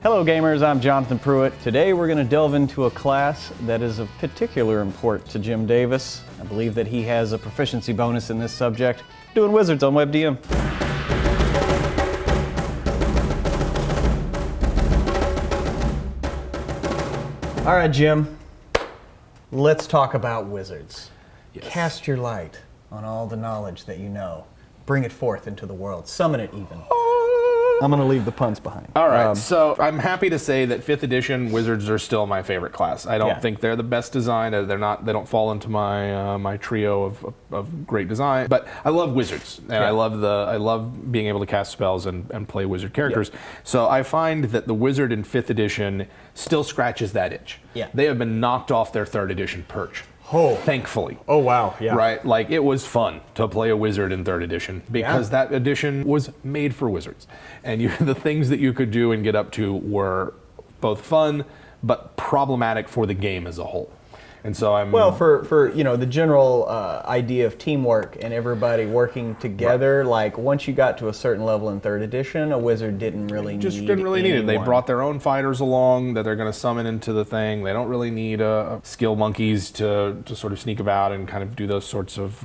Hello gamers, I'm Jonathan Pruitt. Today we're going to delve into a class that is of particular import to Jim Davis. I believe that he has a proficiency bonus in this subject, doing wizards on WebDM. All right, Jim, let's talk about wizards. Yes. Cast your light on all the knowledge that you know. Bring it forth into the world. Summon it even. I'm going to leave the puns behind. All right, so I'm happy to say that 5th edition wizards are still my favorite class. I don't think they're the best design. They're not. They don't fall into my my trio of great design. But I love wizards, and I love being able to cast spells and play wizard characters. Yeah. So I find that the wizard in 5th edition still scratches that itch. Yeah. They have been knocked off their 3rd edition perch. Oh, thankfully. Oh, wow. Yeah. Right? Like, it was fun to play a wizard in 3rd edition because that edition was made for wizards. And the things that you could do and get up to were both fun, but problematic for the game as a whole. And so I'm... Well, for the general idea of teamwork and everybody working together, like, once you got to a certain level in 3rd edition, a wizard didn't really need it. They brought their own fighters along that they're going to summon into the thing. They don't really need skill monkeys to sort of sneak about and kind of do those sorts of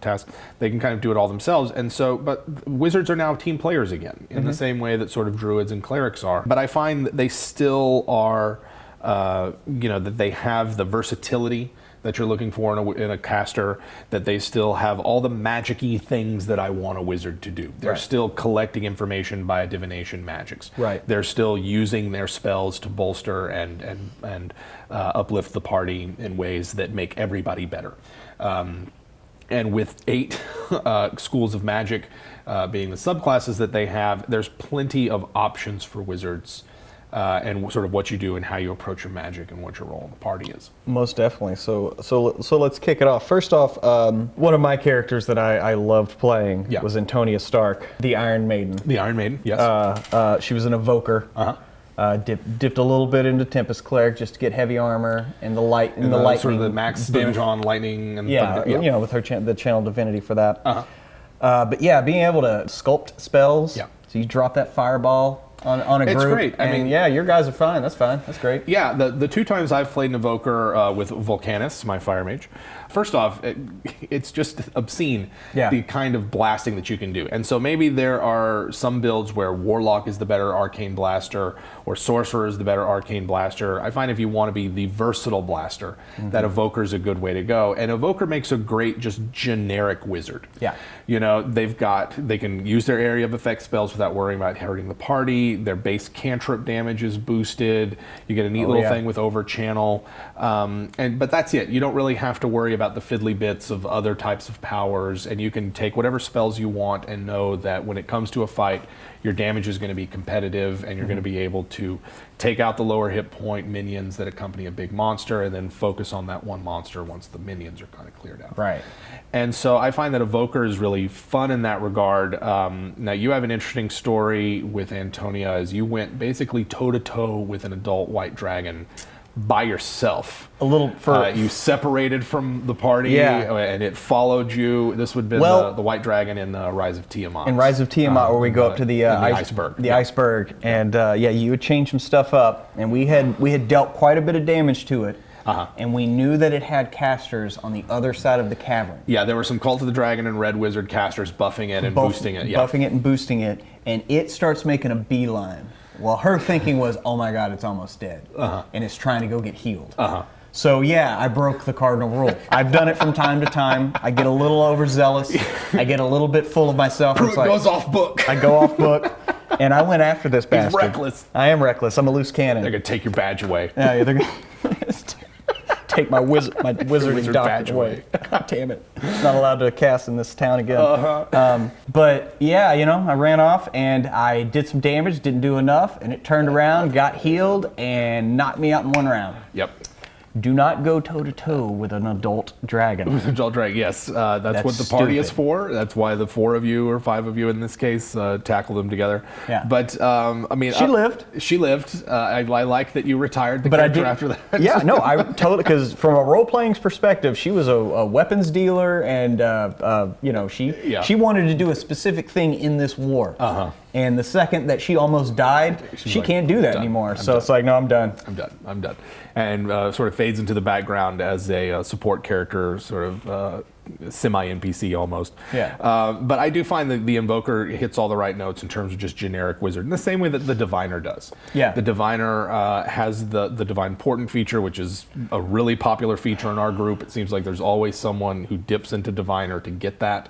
tasks. They can kind of do it all themselves. And so, but wizards are now team players again, in the same way that sort of druids and clerics are. But I find that they still are... that they have the versatility that you're looking for in a caster, that they still have all the magic-y things that I want a wizard to do. They're still collecting information by divination magics. Right. They're still using their spells to bolster and uplift the party in ways that make everybody better. And with 8 schools of magic being the subclasses that they have, there's plenty of options for wizards. And sort of what you do and how you approach your magic and what your role in the party is. Most definitely. So let's kick it off. First off, one of my characters that I loved playing was Antonia Stark, the Iron Maiden. The Iron Maiden, yes. She was an evoker. Dipped a little bit into Tempest Cleric just to get heavy armor and the light and the lightning. Sort of the max damage on lightning and thunder. With her the channel divinity for that. But yeah, being able to sculpt spells. Yeah. So you drop that fireball on a group. It's great. I mean, your guys are fine. That's fine. That's great. Yeah, the 2 times I've played an evoker with Volcanus, my fire mage, first off, it's just obscene, the kind of blasting that you can do. And so maybe there are some builds where Warlock is the better arcane blaster or Sorcerer is the better arcane blaster. I find if you want to be the versatile blaster, that Evoker is a good way to go. And Evoker makes a great just generic wizard. Yeah. They can use their area of effect spells without worrying about hurting the party. Their base cantrip damage is boosted. You get a neat little thing with overchannel. But that's it. You don't really have to worry about the fiddly bits of other types of powers, and you can take whatever spells you want and know that when it comes to a fight, your damage is going to be competitive, and you're going to be able to take out the lower hit point minions that accompany a big monster and then focus on that one monster once the minions are kind of cleared out. Right. And so I find that Evoker is really fun in that regard. Now, you have an interesting story with Antonia as you went basically toe-to-toe with an adult white dragon by yourself. You separated from the party, and it followed you. This would have been the White Dragon in Rise of Tiamat. In Rise of Tiamat, where we go up to the iceberg. The iceberg, and you would change some stuff up, and we had dealt quite a bit of damage to it. And we knew that it had casters on the other side of the cavern. Yeah, there were some Cult of the Dragon and Red Wizard casters buffing it and boosting it. Buffing it and boosting it, and it starts making a beeline. Well, her thinking was, oh my God, it's almost dead. And it's trying to go get healed. So I broke the cardinal rule. I've done it from time to time. I get a little overzealous. I get a little bit full of myself. Pruitt goes off book. I go off book. And I went after this bastard. He's reckless. I am reckless. I'm a loose cannon. They're going to take your badge away. Yeah, they're going to take my wizard badge away. God damn it. It's not allowed to cast in this town again. But I ran off and I did some damage, didn't do enough, and it turned around, got healed, and knocked me out in 1 round. Yep. Do not go toe-to-toe with an adult dragon. With an adult dragon, yes. That's what the party is for. That's why the 4 of you, or 5 of you in this case, tackle them together. Yeah. But, she lived. She lived. I like that you retired the character after that. Yeah, no, I totally, because from a role-playing perspective, she was a weapons dealer, and, she wanted to do a specific thing in this war. And the second that she almost died, she like, can't do that anymore. So it's like, no, I'm done. I'm done. And sort of fades into the background as a support character, sort of semi-NPC almost. Yeah. But I do find that the Invoker hits all the right notes in terms of just generic wizard, in the same way that the Diviner does. Yeah. The Diviner has the Divine Portent feature, which is a really popular feature in our group. It seems like there's always someone who dips into Diviner to get that.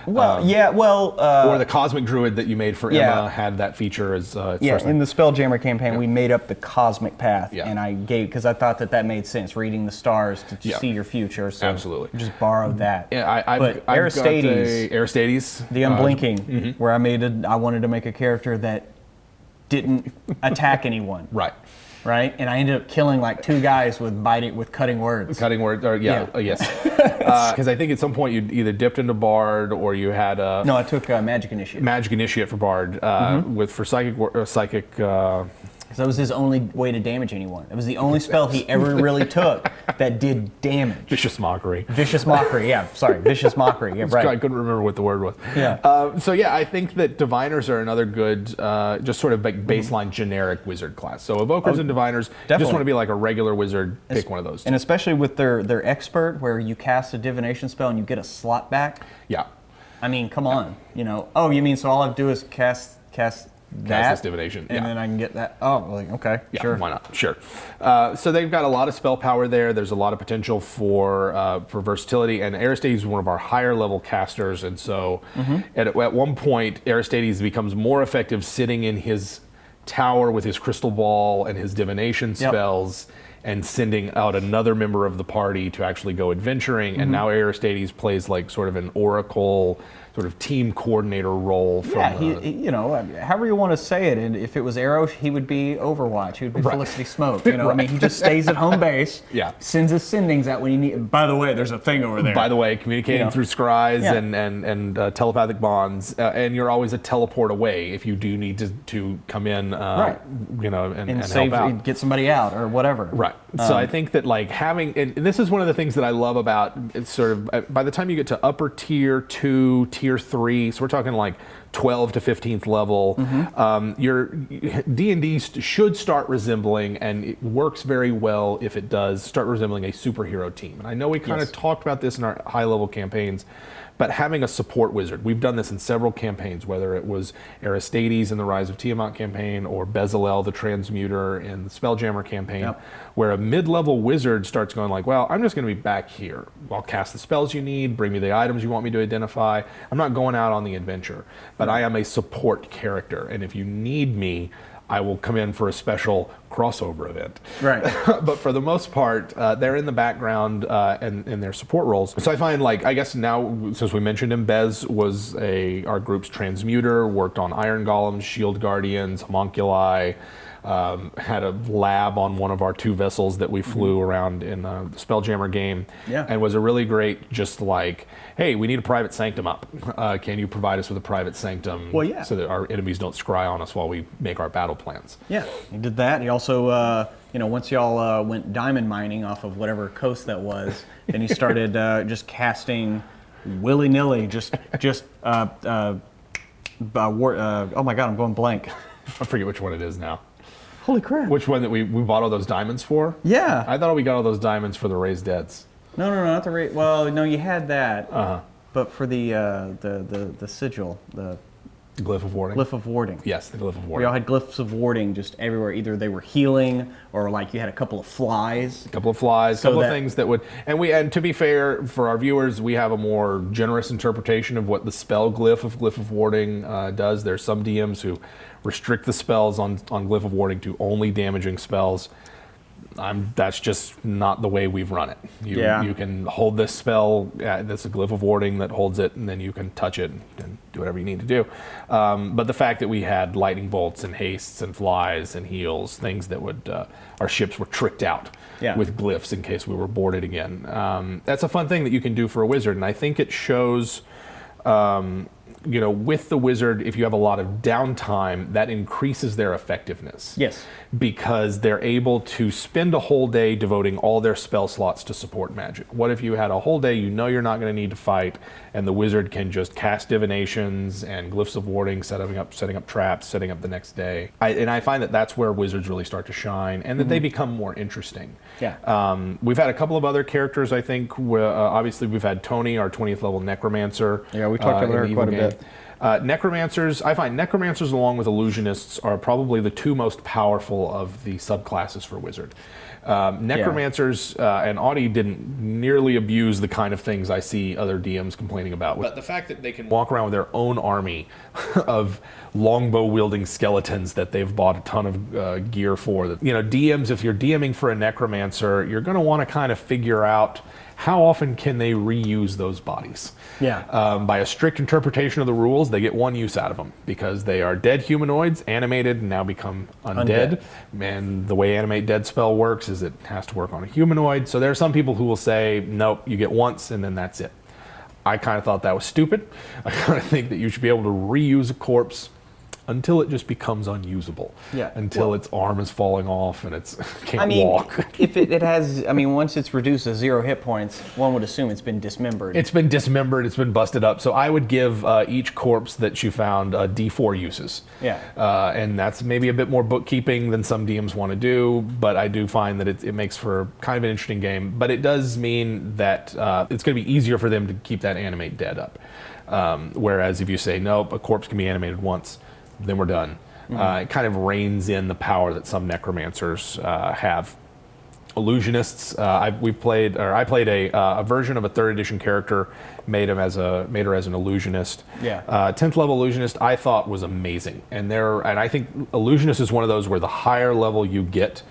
Well, or the Cosmic Druid that you made for Emma had that feature as in the Spelljammer campaign, we made up the Cosmic Path, and I gave, because I thought that made sense, reading the stars to see your future. So absolutely, just borrowed that. Yeah, I've Aristides, the Unblinking, where I wanted to make a character that didn't attack anyone. Right, and I ended up killing like 2 guys with cutting words. Yes. Because I think at some point you either dipped into Bard or you had a... No, I took Magic Initiate. Magic Initiate for Bard, for Psychic... Because that was his only way to damage anyone. It was the only spell he ever really took that did damage. Vicious Mockery. Vicious Mockery, Vicious Mockery, right. I couldn't remember what the word was. Yeah. I think that Diviners are another good, just sort of like baseline generic wizard class. So Evokers and Diviners, just want to be like a regular wizard, pick one of those two. And especially with their Expert, where you cast a divination spell and you get a slot back. Yeah. I mean, come on. You know, oh, you mean so all I have to do is cast this divination, and then I can get that. Oh, like, okay, sure. Why not? Sure. So they've got a lot of spell power there. There's a lot of potential for versatility, and Aristides is one of our higher level casters, and so at one point, Aristides becomes more effective sitting in his tower with his crystal ball and his divination spells, and sending out another member of the party to actually go adventuring. And now Aristides plays like sort of an oracle, sort of team coordinator role. He, however you want to say it. And if it was Arrow, he would be Overwatch. He would be Felicity Smoke. You know, I mean, he just stays at home base. Sends his sendings out when you need. By the way, there's a thing over there. By the way, communicating through scries and telepathic bonds, and you're always a teleport away if you do need to come in. And save, help out. Get somebody out or whatever. Right. So I think that like having, and this is one of the things that I love about it's sort of by the time you get to upper tier 2, tier 3, so we're talking like 12 to 15th level, your D&D should start resembling, and it works very well if it does, start resembling a superhero team. And I know we kind of talked about this in our high level campaigns, but having a support wizard, we've done this in several campaigns, whether it was Aristides in the Rise of Tiamat campaign or Bezalel the Transmuter in the Spelljammer campaign, where a mid-level wizard starts going like, well, I'm just going to be back here. I'll cast the spells you need, bring me the items you want me to identify. I'm not going out on the adventure, but I am a support character, and if you need me, I will come in for a special crossover event. Right. But for the most part, they're in the background and in their support roles. So I find, like, I guess now, since we mentioned him, Bez was our group's transmuter, worked on Iron Golems, Shield Guardians, Homunculi, had a lab on one of our 2 vessels that we flew around in the Spelljammer game, and was a really great, just like, hey, we need a private sanctum up. Can you provide us with a private sanctum so that our enemies don't scry on us while we make our battle plans? Yeah, he did that. He also, once y'all went diamond mining off of whatever coast that was, then he started just casting willy-nilly, oh my God, I'm going blank. I forget which one it is now. Holy crap. Which one that we bought all those diamonds for? Yeah. I thought we got all those diamonds for the Raised Deads. No, not the raised. Well, no, you had that. But for the sigil, the Glyph of Warding. Glyph of Warding. Yes, the Glyph of Warding. We all had glyphs of warding just everywhere. Either they were healing, or like you had a couple of flies. A couple of things that would, and to be fair for our viewers, we have a more generous interpretation of what the spell Glyph of Warding does. There's some DMs who restrict the spells on Glyph of Warding to only damaging spells. That's just not the way we've run it. You can hold this spell, that's a Glyph of Warding that holds it, and then you can touch it and do whatever you need to do. But the fact that we had lightning bolts and hastes and flies and heals, things that would, our ships were tricked out with glyphs in case we were boarded again. That's a fun thing that you can do for a wizard, and I think it shows with the wizard, if you have a lot of downtime, that increases their effectiveness. Yes. Because they're able to spend a whole day devoting all their spell slots to support magic. What if you had a whole day you're not going to need to fight, and the wizard can just cast divinations and glyphs of warding, setting up traps, setting up the next day. I find that that's where wizards really start to shine, and that they become more interesting. Yeah. We've had a couple of other characters, I think. Obviously, we've had Tony, our 20th level Necromancer. Yeah, we talked about her quite a bit. Necromancers, I find Necromancers along with Illusionists are probably the two most powerful of the subclasses for Wizard. Necromancers and Audie didn't nearly abuse the kind of things I see other DMs complaining about. But the fact that they can walk around with their own army of longbow-wielding skeletons that they've bought a ton of gear for. DMs, if you're DMing for a Necromancer, you're going to want to kind of figure out how often can they reuse those bodies? Yeah. By a strict interpretation of the rules, they get one use out of them because they are dead humanoids, animated, and now become undead. And the way Animate Dead spell works is it has to work on a humanoid. So there are some people who will say, nope, you get once and then that's it. I kind of thought that was stupid. I kind of think that you should be able to reuse a corpse until it just becomes unusable. Yeah. Until its arm is falling off and it's can't walk. If it has, once it's reduced to 0 hit points, one would assume it's been dismembered. It's been dismembered, it's been busted up. So I would give each corpse that you found D4 uses. Yeah. And that's maybe a bit more bookkeeping than some DMs want to do, but I do find that it makes for kind of an interesting game. But it does mean that it's going to be easier for them to keep that animate dead up. Whereas if you say, nope, a corpse can be animated once, then we're done. It kind of reins in the power that some necromancers have. Illusionists, I played a version of a 3rd edition character, made her as an illusionist. Yeah. 10th level illusionist I thought was amazing, and I think illusionist is one of those where the higher level you get,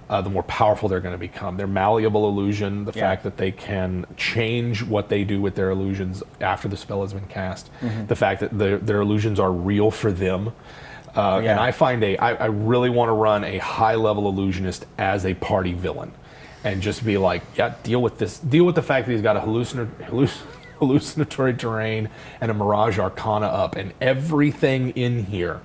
the more powerful they're going to become. Their malleable illusion, the fact that they can change what they do with their illusions after the spell has been cast, the fact that their illusions are real for them. And I find I really want to run a high-level illusionist as a party villain, and just be like, deal with this. Deal with the fact that he's got a hallucinatory terrain and a mirage arcana up, and everything in here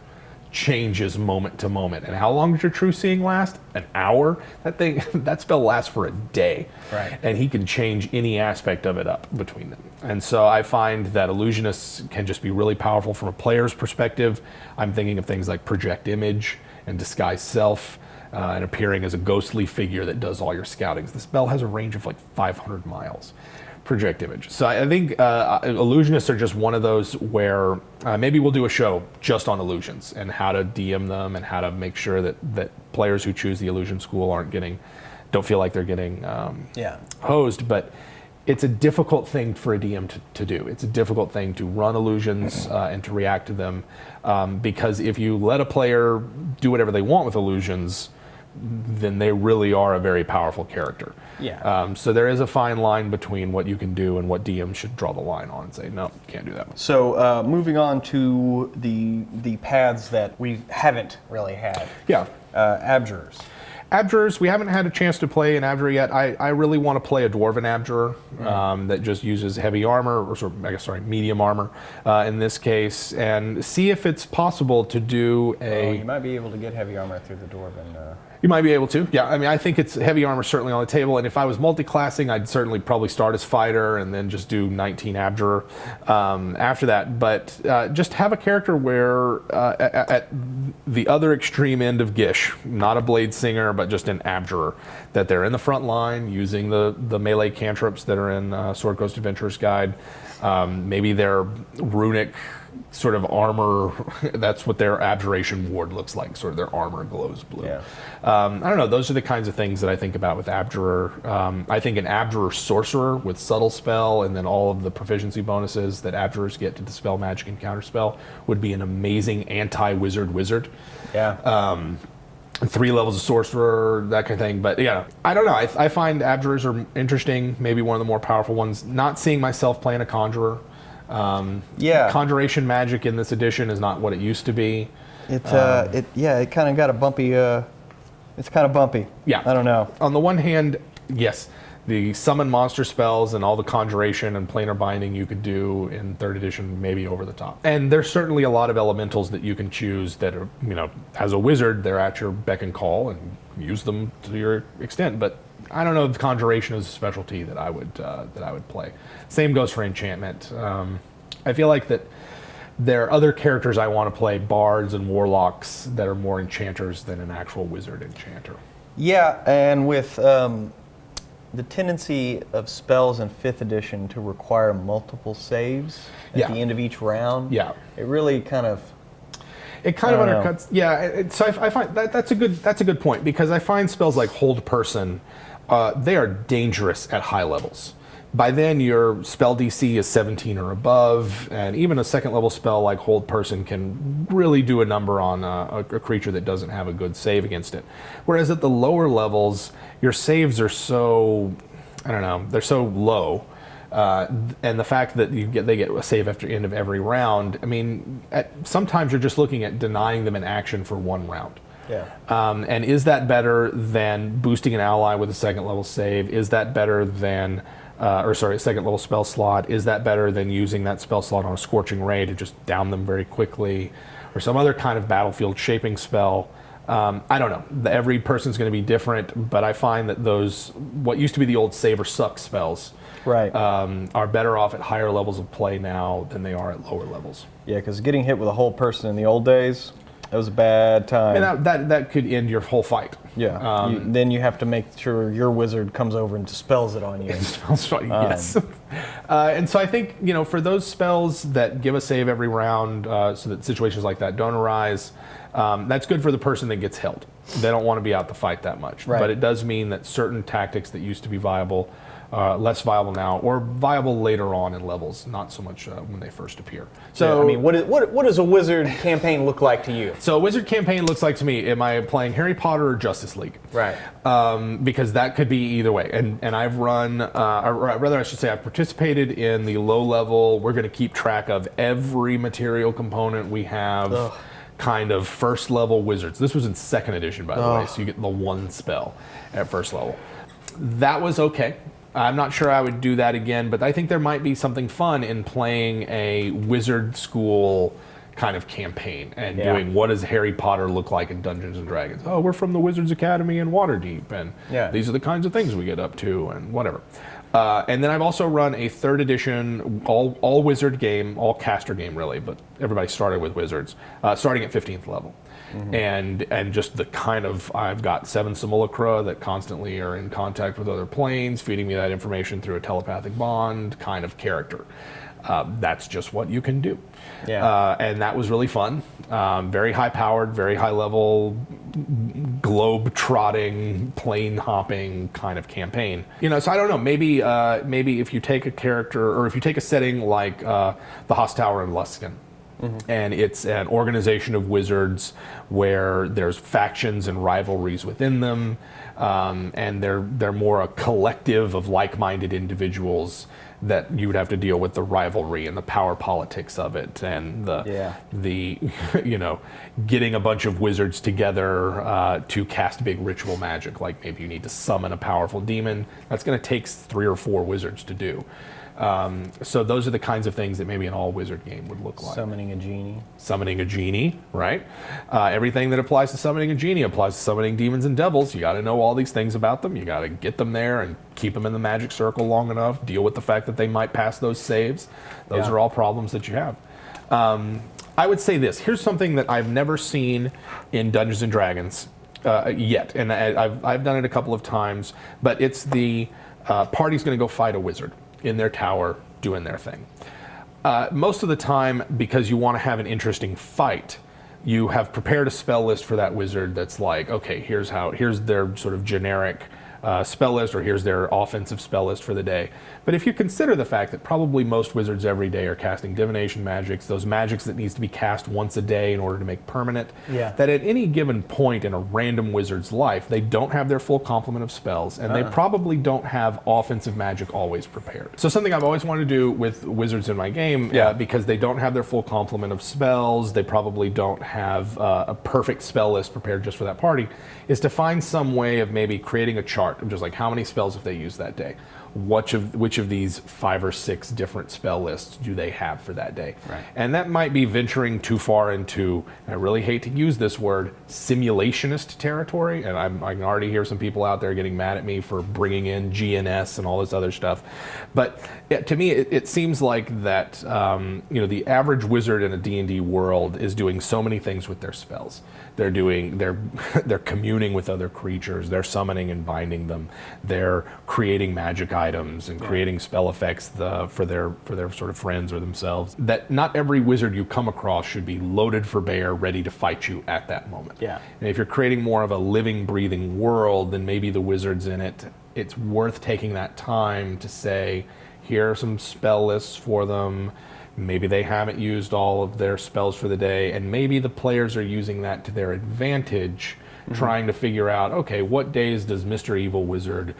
changes moment to moment. And how long does your true seeing last? An hour? That spell lasts for a day. Right. And he can change any aspect of it up between them. And so I find that illusionists can just be really powerful from a player's perspective. I'm thinking of things like project image and disguise self, and appearing as a ghostly figure that does all your scoutings. The spell has a range of like 500 miles. Project image. So I think illusionists are just one of those where maybe we'll do a show just on illusions and how to DM them and how to make sure that players who choose the illusion school don't feel like they're getting hosed. But it's a difficult thing for a DM to do. It's a difficult thing to run illusions and to react to them, because if you let a player do whatever they want with illusions, then they really are a very powerful character. Yeah. So there is a fine line between what you can do and what DMs should draw the line on and say, no, can't do that. So moving on to the paths that we haven't really had. Yeah. Abjurers. Abjurers, we haven't had a chance to play an Abjurer yet. I really want to play a Dwarven Abjurer that just uses heavy armor, or medium armor in this case, and see if it's possible to do you might be able to get heavy armor through the Dwarven. You might be able to. Yeah, I think it's heavy armor certainly on the table, and if I was multi-classing, I'd certainly probably start as fighter and then just do 19 Abjurer after that. But just have a character where at the other extreme end of Gish, not a blade singer, but just an Abjurer, that they're in the front line using the melee cantrips that are in Sword Coast Adventurer's Guide. Maybe their runic sort of armor, that's what their abjuration ward looks like, sort of their armor glows blue. Yeah. I don't know, those are the kinds of things that I think about with Abjurer. I think an Abjurer sorcerer with subtle spell and then all of the proficiency bonuses that Abjurers get to dispel magic and counterspell would be an amazing anti-wizard wizard. Yeah. 3 levels of sorcerer, that kind of thing. But yeah, I don't know. I find Abjurers are interesting, maybe one of the more powerful ones. Not seeing myself playing a conjurer. Conjuration magic in this edition is not what it used to be. It kind of got a bumpy. It's kind of bumpy. Yeah. I don't know. On the one hand, yes, the summon monster spells and all the conjuration and planar binding you could do in 3rd edition, maybe over the top. And there's certainly a lot of elementals that you can choose that are, as a wizard, they're at your beck and call, and use them to your extent. But I don't know if conjuration is a specialty that I would play. Same goes for enchantment. I feel like that there are other characters I want to play, bards and warlocks, that are more enchanters than an actual wizard enchanter. Yeah, and with the tendency of spells in 5th edition to require multiple saves at the end of each round, it really kind of... It kind of undercuts. Yeah, so I find that's a good point, because I find spells like Hold Person, they are dangerous at high levels. By then, your spell DC is 17 or above, and even a 2nd level spell like Hold Person can really do a number on a creature that doesn't have a good save against it. Whereas at the lower levels, your saves are so, they're so low. And the fact that they get a save after the end of every round, sometimes you're just looking at denying them an action for 1 round. Yeah. And is that better than boosting an ally with a 2nd level save? Is that better than, 2nd level spell slot? Is that better than using that spell slot on a Scorching Ray to just down them very quickly? Or some other kind of battlefield shaping spell? I don't know. Every person's going to be different, but I find that those, what used to be the old save or suck spells, are better off at higher levels of play now than they are at lower levels. Yeah, because getting hit with a Hold Person in the old days, it was a bad time. And that could end your whole fight. Yeah. Then you have to make sure your wizard comes over and dispels it on you. Yes. And so I think, for those spells that give a save every round, so that situations like that don't arise, that's good for the person that gets held. They don't want to be out to fight that much. Right. But it does mean that certain tactics that used to be viable, less viable now, or viable later on in levels, not so much when they first appear. So, what does a wizard campaign look like to you? So a wizard campaign looks like to me, am I playing Harry Potter or Justice League? Right. Because that could be either way. And I've run, or rather I should say I've participated in the low level, we're going to keep track of every material component we have, kind of 1st level wizards. This was in 2nd edition, by the way, so you get the 1 spell at 1st level. That was okay. I'm not sure I would do that again, but I think there might be something fun in playing a wizard school kind of campaign and doing what does Harry Potter look like in Dungeons and Dragons. Oh, we're from the Wizards Academy in Waterdeep, and these are the kinds of things we get up to, and whatever. And then I've also run a 3rd edition all wizard game, all caster game really, but everybody started with wizards, starting at 15th level. Mm-hmm. And just the kind of, I've got 7 simulacra that constantly are in contact with other planes, feeding me that information through a telepathic bond kind of character. That's just what you can do. Yeah. And that was really fun. Very high powered, very high level, globe trotting, plane hopping kind of campaign. So I don't know, maybe if you take a character, or if you take a setting like the Haas Tower in Luskan, and it's an organization of wizards where there's factions and rivalries within them, and they're more a collective of like-minded individuals that you would have to deal with the rivalry and the power politics of it, and the getting a bunch of wizards together to cast big ritual magic. Like maybe you need to summon a powerful demon. That's going to take 3 or 4 wizards to do. So those are the kinds of things that maybe an all-wizard game would look like. Summoning a genie. Summoning a genie, right? Everything that applies to summoning a genie applies to summoning demons and devils. You got to know all these things about them. You got to get them there and keep them in the magic circle long enough. Deal with the fact that they might pass those saves. Those are all problems that you have. I would say this. Here's something that I've never seen in Dungeons and Dragons yet, and I've done it a couple of times. But it's the party's going to go fight a wizard in their tower doing their thing. Most of the time, because you want to have an interesting fight, you have prepared a spell list for that wizard that's like, okay, here's their sort of generic spell list, or here's their offensive spell list for the day. But if you consider the fact that probably most wizards every day are casting divination magics, those magics that needs to be cast once a day in order to make permanent, that at any given point in a random wizard's life, they don't have their full complement of spells, and they probably don't have offensive magic always prepared. So something I've always wanted to do with wizards in my game, because they don't have their full complement of spells, they probably don't have a perfect spell list prepared just for that party, is to find some way of maybe creating a chart start of just like how many spells have they used that day? Which of these 5 or 6 different spell lists do they have for that day? Right. And that might be venturing too far into, I really hate to use this word, simulationist territory. And I can already hear some people out there getting mad at me for bringing in GNS and all this other stuff. But to me, it seems like that the average wizard in a D&D world is doing so many things with their spells. They're communing with other creatures. They're summoning and binding them. They're creating magic items and creating spell effects for their sort of friends or themselves. That not every wizard you come across should be loaded for bear, ready to fight you at that moment. Yeah. And if you're creating more of a living, breathing world, then maybe the wizards in it, it's worth taking that time to say, here are some spell lists for them. Maybe they haven't used all of their spells for the day, and maybe the players are using that to their advantage, trying to figure out, okay, what days does Mr. Evil Wizard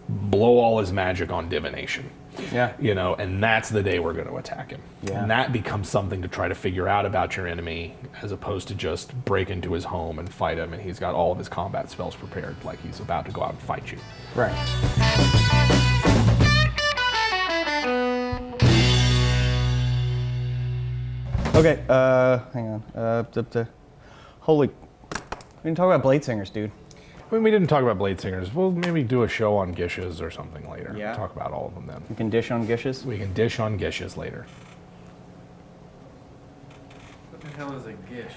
blow all his magic on divination? Yeah. And that's the day we're going to attack him. Yeah. And that becomes something to try to figure out about your enemy, as opposed to just break into his home and fight him, and he's got all of his combat spells prepared, like he's about to go out and fight you. Right. Okay, hang on. Holy, we didn't talk about Blade Singers, dude. When we didn't talk about Blade Singers, we'll maybe do a show on Gishes or something later. Yeah. Talk about all of them then. We can dish on Gishes? We can dish on Gishes later. What the hell is a gish?